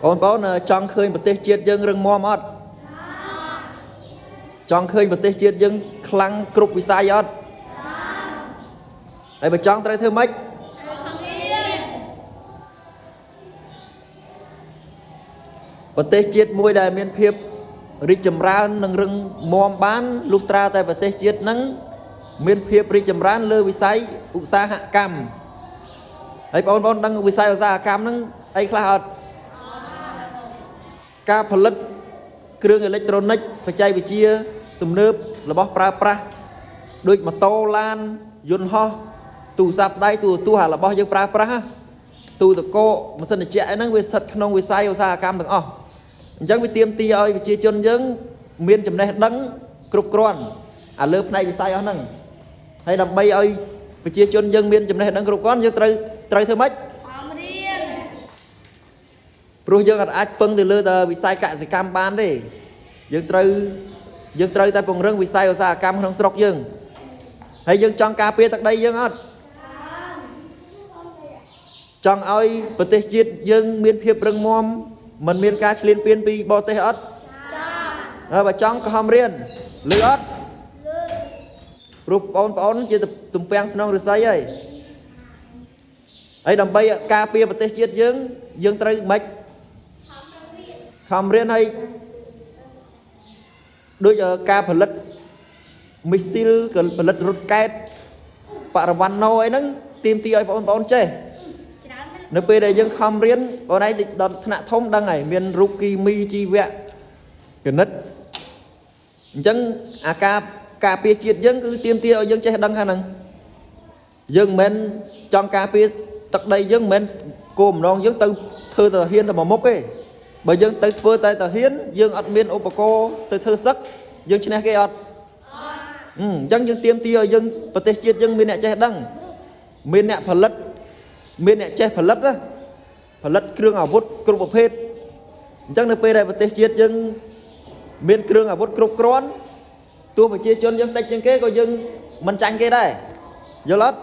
Ôn bó trong khơi một tế chiết dân rừng mò mót trong khơi một tế chiết dân khăn cục vì sai giọt đây bà trong tới thơ mách một tế chiết mùi đài miền phiếp rít chầm ra nâng rừng mòm bán lúc ra tại một tế chiết nâng miền phiếp rít chầm ra lơ vì sai ụ xa hạ cam ấy bà ôn đang vì sai ụ xa hạ cam nâng ấy khá hạt caผลิต เครื่อง electronic បច្ចេកវិទ្យា ទំនើប របស់ ប្រើប្រាស់ ដូច ម៉ូតូ ឡាន យន្តហោះ ទូរស័ព្ទ ដៃ ទូរទស្សន៍ របស់ យើង ប្រើប្រាស់ ទូរតកោ ម៉ាស៊ីនត្រជាក់ ហ្នឹង វា ស្ថិត ក្នុង វិស័យ ឧស្សាហកម្ម ទាំង អស់ អញ្ចឹង វា ទាមទារ ឲ្យ ប្រជាជន យើង មាន ចំណេះ ដឹង គ្រប់គ្រាន់ អា លើ ផ្នែក វិស័យ អស់ ហ្នឹង ហើយ ដើម្បី ឲ្យ ប្រជា ជន យើង មាន ចំណេះ ដឹង គ្រប់គ្រាន់ យើង ត្រូវ ធ្វើ ម៉េច ព្រោះយើងអាចពឹងទៅលើតែវិស័យកសិកម្មបានទេយើងត្រូវតែពង្រឹងវិស័យឧស្សាហកម្មក្នុងស្រុកយើងហើយយើងចង់ការពារទឹកដីយើងអត់ចង់ឲ្យប្រទេសជាតិយើងមានភាពរឹងមាំមិនមានការឈ្លានពានពីបរទេសអត់ចា៎បើចង់ក៏ហំរៀនលឺអត់ព្រោះបងប្អូនជាទំពាំងស្នងឫស្សីហើយដើម្បីការពារប្រទេសជាតិយើងត្រូវមិនខំរៀនឲ្យដូចការផលិតមីស៊ីលផលិតរថកែតបរិវណ្ណោអីហ្នឹងទាមទារឲ្យបងប្អូនចេះនៅពេលដែលយើងខំរៀនបងឯងដល់ថ្នាក់ធំដឹងហើយមានរូបគីមីជីវៈគណិតអញ្ចឹងអាការពារជាតិយើងគឺទាមទារឲ្យយើងចេះដឹងខាងហ្នឹងយើងមិនមែនចង់ការពារទឹកដីយើងមិនមែនគោលបំណងយើងទៅធ្វើទៅហ៊ានទៅមុខទេបើយើងទៅធ្វើតែទៅហ៊ានយើងអត់មានឧបករណ៍ទៅធ្វើសឹកយើងឈ្នះគេអត់អញ្ចឹងយើងទាមទារឲ្យយើងប្រទេសជាតិយើងមានអ្នកចេះដឹងមានអ្នកផលិតមានអ្នកចេះផលិតផលិតគ្រឿងអាវុធគ្រប់ប្រភេទអញ្ចឹងនៅពេលដែលប្រទេសជាតិយើងមានគ្រឿងអាវុធគ្រប់គ្រាន់ទោះប្រជាជនយើងតិចជាងគេក៏យើងមិនចាញ់គេដែរយល់អត់